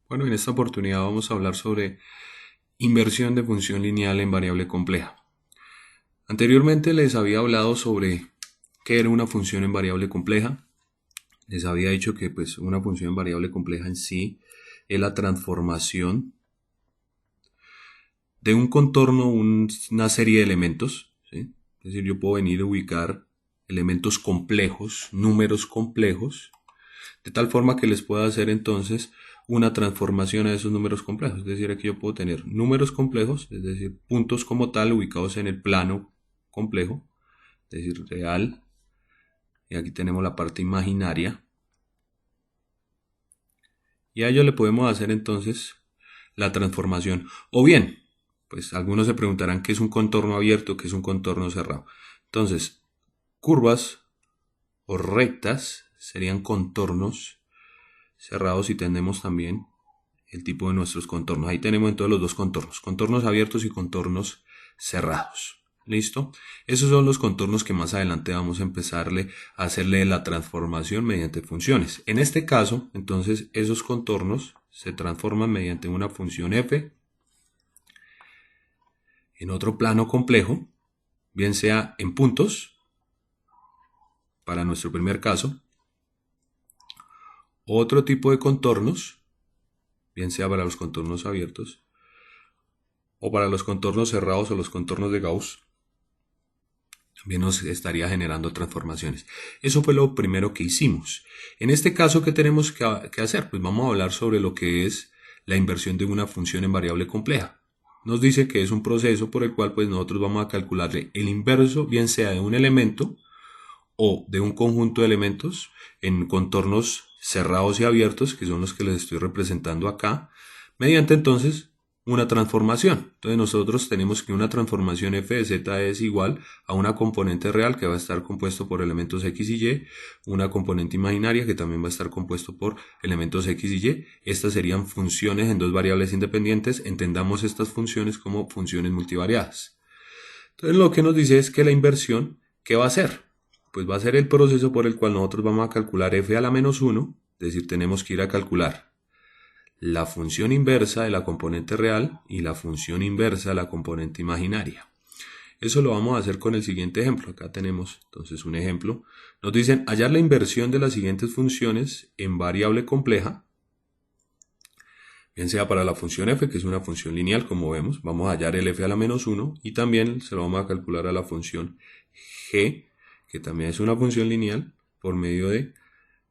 Bueno, en esta oportunidad vamos a hablar sobre inversión de función lineal en variable compleja. Anteriormente les había hablado sobre qué era una función en variable compleja. Les había dicho que pues una función en variable compleja en sí es la transformación de un contorno, una serie de elementos, ¿sí? Es decir, yo puedo venir a ubicar elementos complejos, números complejos, de tal forma que les pueda hacer entonces una transformación a esos números complejos. Es decir, aquí yo puedo tener números complejos, es decir, puntos como tal ubicados en el plano complejo, es decir, real, y aquí tenemos la parte imaginaria, y a ello le podemos hacer entonces la transformación. O bien, pues algunos se preguntarán qué es un contorno abierto, qué es un contorno cerrado. Entonces, curvas o rectas serían contornos cerrados y tenemos también el tipo de nuestros contornos. Ahí tenemos entonces los dos contornos, contornos abiertos y contornos cerrados. ¿Listo? Esos son los contornos que más adelante vamos a empezarle a hacerle la transformación mediante funciones. En este caso, entonces, esos contornos se transforman mediante una función f en otro plano complejo, bien sea en puntos, para nuestro primer caso, otro tipo de contornos, bien sea para los contornos abiertos, o para los contornos cerrados o los contornos de Gauss, también nos estaría generando transformaciones. Eso fue lo primero que hicimos. En este caso, ¿qué tenemos que hacer? Pues vamos a hablar sobre lo que es la inversión de una función en variable compleja. Nos dice que es un proceso por el cual pues nosotros vamos a calcularle el inverso, bien sea de un elemento o de un conjunto de elementos en contornos cerrados y abiertos, que son los que les estoy representando acá, mediante entonces una transformación. Entonces nosotros tenemos que una transformación f de z es igual a una componente real que va a estar compuesto por elementos x y y, una componente imaginaria que también va a estar compuesto por elementos x y y. Estas serían funciones en dos variables independientes. Entendamos estas funciones como funciones multivariadas. Entonces lo que nos dice es que la inversión, ¿qué va a hacer? Pues va a ser el proceso por el cual nosotros vamos a calcular f a la menos 1, es decir, tenemos que ir a calcular la función inversa de la componente real y la función inversa de la componente imaginaria. Eso lo vamos a hacer con el siguiente ejemplo. Acá tenemos entonces un ejemplo. Nos dicen hallar la inversión de las siguientes funciones en variable compleja, bien sea para la función f, que es una función lineal, como vemos, vamos a hallar el f a la menos 1 y también se lo vamos a calcular a la función g, que también es una función lineal, por medio de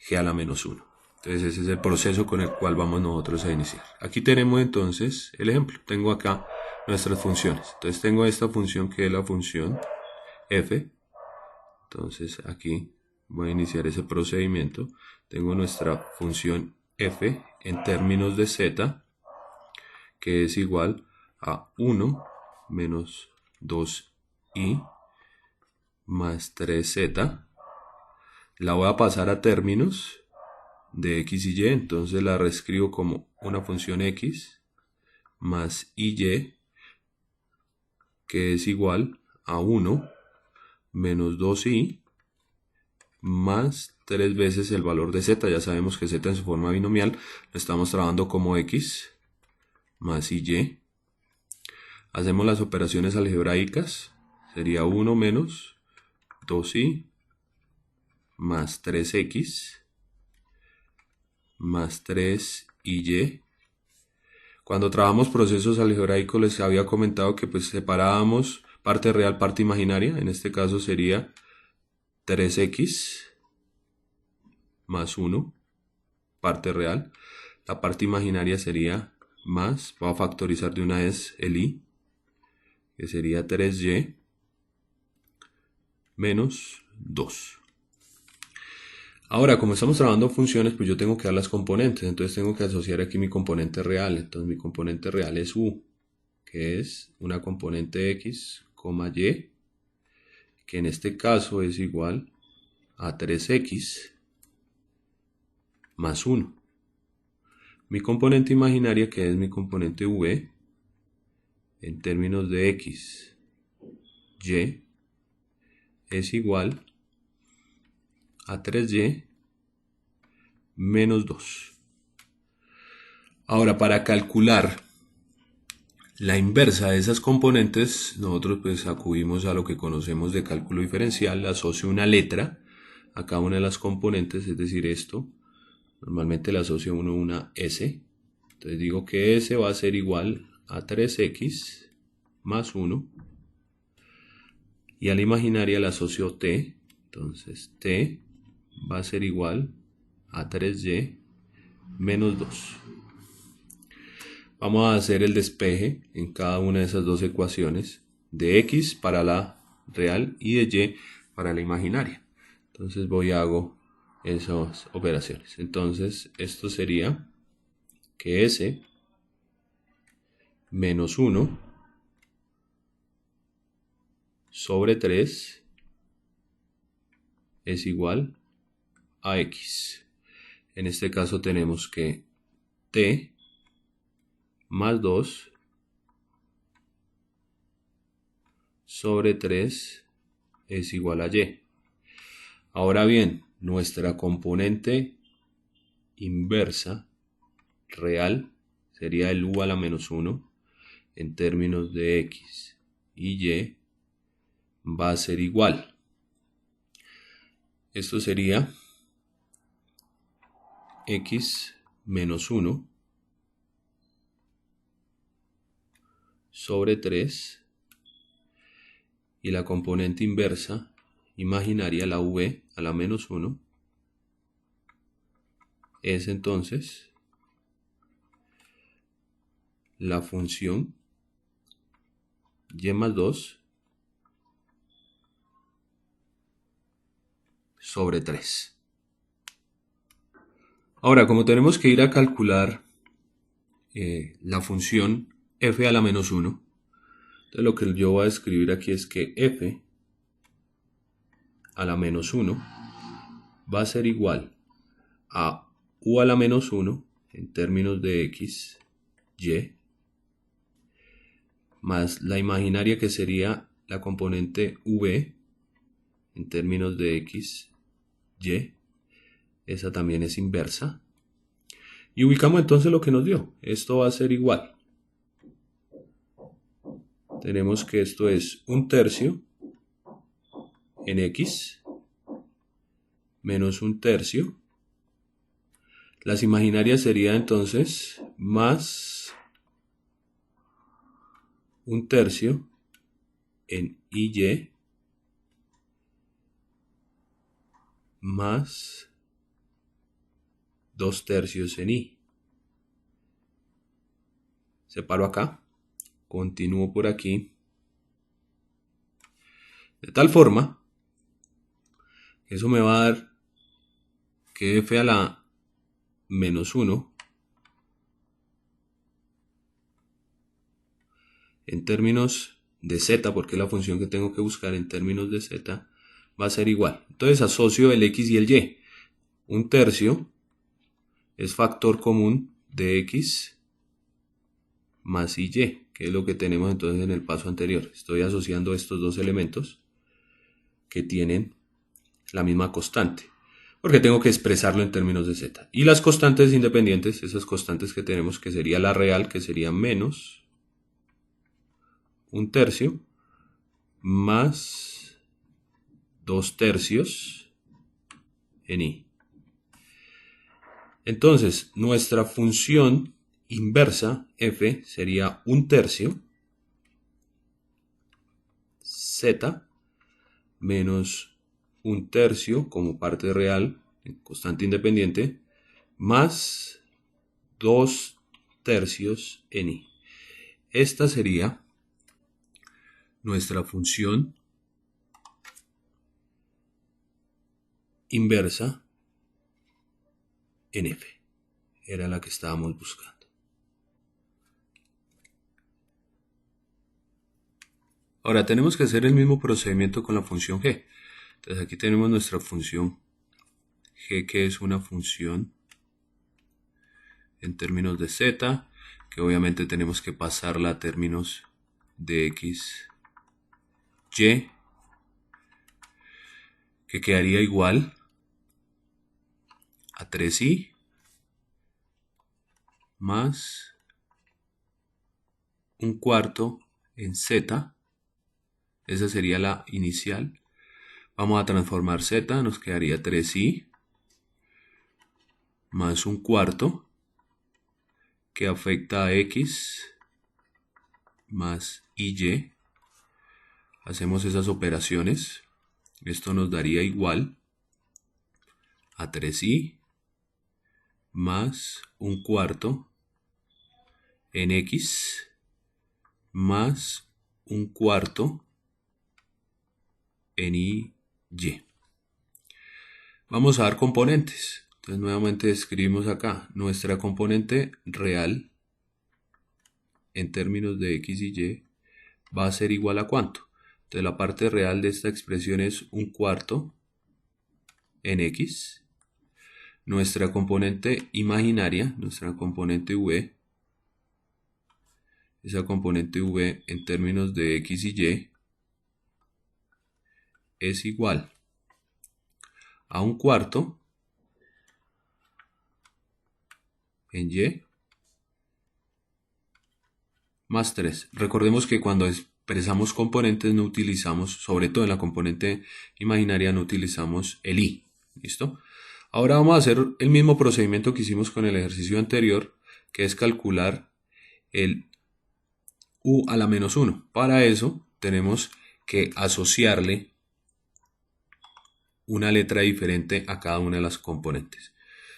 g a la menos 1. Entonces ese es el proceso con el cual vamos nosotros a iniciar. Aquí tenemos entonces el ejemplo. Tengo acá nuestras funciones. Entonces tengo esta función que es la función f. Entonces aquí voy a iniciar ese procedimiento. Tengo nuestra función f en términos de z, que es igual a 1 menos 2i más 3z. La voy a pasar a términos de x y y, entonces la reescribo como una función x más y, que es igual a 1 menos 2i más 3 veces el valor de z. Ya sabemos que z en su forma binomial lo estamos trabajando como x más y. Hacemos las operaciones algebraicas. Sería 1 menos 2i más 3x más 3y. Cuando trabajamos procesos algebraicos les había comentado que pues separábamos parte real, parte imaginaria. En este caso sería 3x más 1, parte real. La parte imaginaria sería más, voy a factorizar de una vez el i, que sería 3y menos 2. Ahora, como estamos trabajando funciones, pues yo tengo que dar las componentes. Entonces tengo que asociar aquí mi componente real. Entonces mi componente real es u, que es una componente x, y, que en este caso es igual a 3x más 1. Mi componente imaginaria, que es mi componente v, en términos de x, y, es igual a 3y menos 2. Ahora, para calcular la inversa de esas componentes, nosotros pues acudimos a lo que conocemos de cálculo diferencial, asocio una letra a cada una de las componentes, es decir, esto, normalmente le asocia uno una S, entonces digo que S va a ser igual a 3x más 1, y a la imaginaria le asocio T, entonces T va a ser igual a 3y menos 2. Vamos a hacer el despeje en cada una de esas dos ecuaciones, de x para la real y de y para la imaginaria. Entonces voy a hago esas operaciones. Entonces esto sería que s menos 1 sobre 3 es igual a x. En este caso tenemos que t más 2 sobre 3 es igual a y. Ahora bien, nuestra componente inversa real sería el u a la menos 1 en términos de x y y va a ser igual. Esto sería x menos 1 sobre 3 y la componente inversa imaginaria, la v a la menos 1, es entonces la función y más 2 sobre 3. Ahora, como tenemos que ir a calcular la función f a la menos 1, entonces lo que yo voy a escribir aquí es que f a la menos 1 va a ser igual a u a la menos 1 en términos de x, y, más la imaginaria que sería la componente v en términos de x, y, esa también es inversa. Y ubicamos entonces lo que nos dio. Esto va a ser igual. Tenemos que esto es 1/3 en x menos 1/3. Las imaginarias sería entonces más 1/3 en y más 2/3 en y. Separo acá, continúo por aquí, de tal forma que eso me va a dar que f a la menos 1 en términos de z, porque es la función que tengo que buscar en términos de z, va a ser igual. Entonces asocio el x y el y. 1/3 es factor común de x más y, que es lo que tenemos entonces en el paso anterior. Estoy asociando estos dos elementos que tienen la misma constante, porque tengo que expresarlo en términos de z. Y las constantes independientes, esas constantes que tenemos, que sería la real, que sería menos 1/3 más 2/3 en y. Entonces, nuestra función inversa f sería 1/3 z menos 1/3 como parte real, constante independiente, más 2/3 en y. Esta sería nuestra función inversa en f. Era la que estábamos buscando. Ahora tenemos que hacer el mismo procedimiento con la función g. Entonces aquí tenemos nuestra función g, que es una función en términos de z, que obviamente tenemos que pasarla a términos de x, y, que quedaría igual a 3i más un cuarto en z. Esa sería la inicial. Vamos a transformar z, nos quedaría 3i más un cuarto que afecta a x más y. Hacemos esas operaciones. Esto nos daría igual a 3i más un cuarto en x más un cuarto en y. Vamos a dar componentes. Entonces nuevamente escribimos acá nuestra componente real en términos de x y y va a ser igual a ¿cuánto? Entonces la parte real de esta expresión es un cuarto en x. Nuestra componente imaginaria, nuestra componente v, esa componente v en términos de x y y es igual a un cuarto en y más 3. Recordemos que cuando expresamos componentes no utilizamos, sobre todo en la componente imaginaria, no utilizamos el i. ¿Listo? Ahora vamos a hacer el mismo procedimiento que hicimos con el ejercicio anterior, que es calcular el u a la menos 1. Para eso tenemos que asociarle una letra diferente a cada una de las componentes.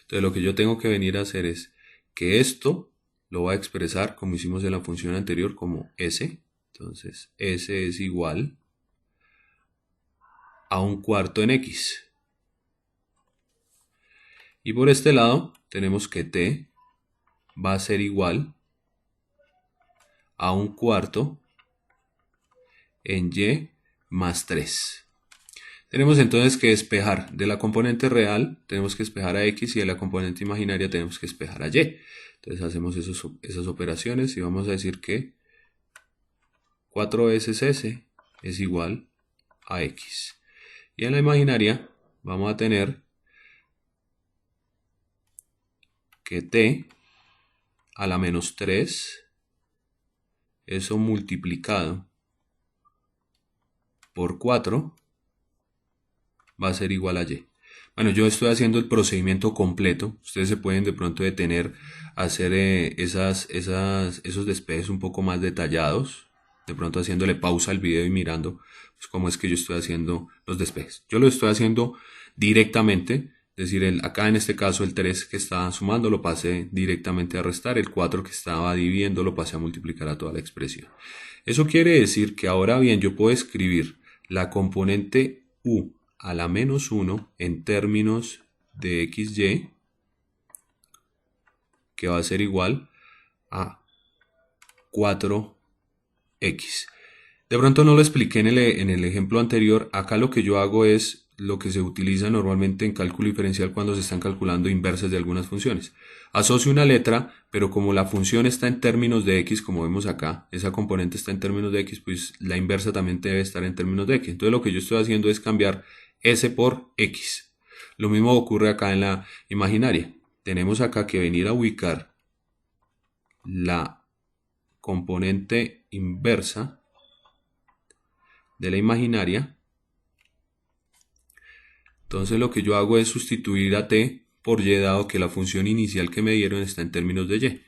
Entonces lo que yo tengo que venir a hacer es que esto lo voy a expresar como hicimos en la función anterior como s. Entonces s es igual a un cuarto en x. Y por este lado tenemos que t va a ser igual a un cuarto en y más 3. Tenemos entonces que despejar de la componente real, tenemos que despejar a x, y de la componente imaginaria tenemos que despejar a y. Entonces hacemos esas operaciones y vamos a decir que 4 veces s es igual a x. Y en la imaginaria vamos a tener que t a la menos 3, eso multiplicado por 4, va a ser igual a y. Bueno, yo estoy haciendo el procedimiento completo. Ustedes se pueden de pronto detener a hacer esos despejes un poco más detallados. De pronto haciéndole pausa al video y mirando pues, cómo es que yo estoy haciendo los despejes. Yo lo estoy haciendo directamente. Es decir, acá en este caso el 3 que estaba sumando lo pasé directamente a restar. El 4 que estaba dividiendo lo pasé a multiplicar a toda la expresión. Eso quiere decir que ahora bien yo puedo escribir la componente u a la menos 1 en términos de xy, que va a ser igual a 4x. De pronto no lo expliqué en el ejemplo anterior. Acá lo que yo hago es lo que se utiliza normalmente en cálculo diferencial cuando se están calculando inversas de algunas funciones. Asocio una letra, pero como la función está en términos de x, como vemos acá, esa componente está en términos de x, pues la inversa también debe estar en términos de x. Entonces lo que yo estoy haciendo es cambiar s por x. Lo mismo ocurre acá en la imaginaria. Tenemos acá que venir a ubicar la componente inversa de la imaginaria. Entonces lo que yo hago es sustituir a t por y, dado que la función inicial que me dieron está en términos de y.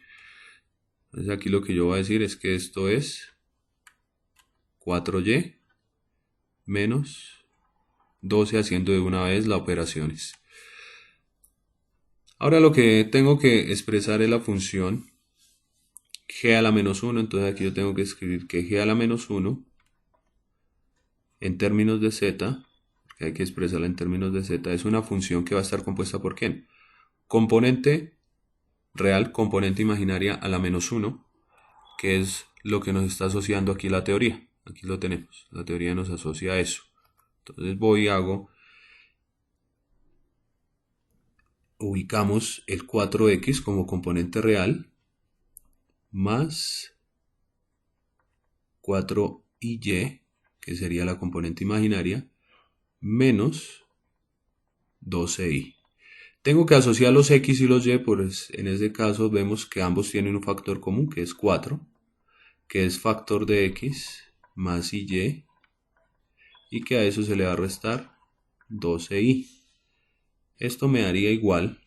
Entonces aquí lo que yo voy a decir es que esto es 4y menos 12, haciendo de una vez las operaciones. Ahora lo que tengo que expresar es la función g a la menos 1. Entonces aquí yo tengo que escribir que g a la menos 1 en términos de z, que hay que expresarla en términos de z, es una función que va a estar compuesta por ¿quién? Componente real, componente imaginaria a la menos 1, que es lo que nos está asociando aquí la teoría. Aquí lo tenemos, la teoría nos asocia a eso. Entonces voy y hago, ubicamos el 4x como componente real, más 4y, que sería la componente imaginaria, menos 12i. Tengo que asociar los x y los y, pues en este caso vemos que ambos tienen un factor común, que es 4, que es factor de x más y que a eso se le va a restar 12y. Esto me daría igual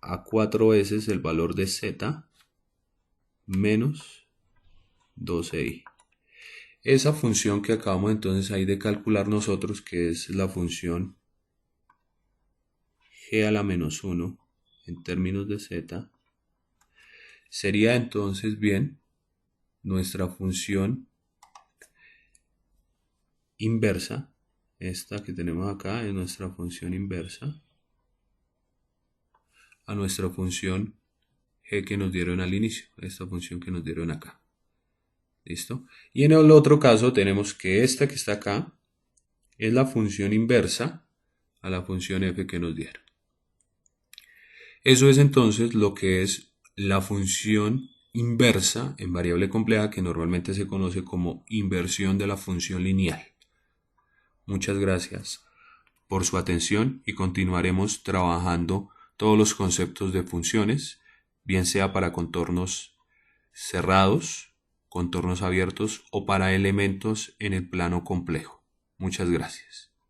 a 4 veces el valor de z menos 12y. Esa función que acabamos entonces ahí de calcular nosotros, que es la función g a la menos 1 en términos de z, sería entonces bien nuestra función inversa. Esta que tenemos acá es nuestra función inversa a nuestra función g que nos dieron al inicio, esta función que nos dieron acá. ¿Listo? Y en el otro caso tenemos que esta que está acá es la función inversa a la función f que nos dieron. Eso es entonces lo que es la función inversa en variable compleja, que normalmente se conoce como inversión de la función lineal. Muchas gracias por su atención y continuaremos trabajando todos los conceptos de funciones, bien sea para contornos cerrados, contornos abiertos o para elementos en el plano complejo. Muchas gracias.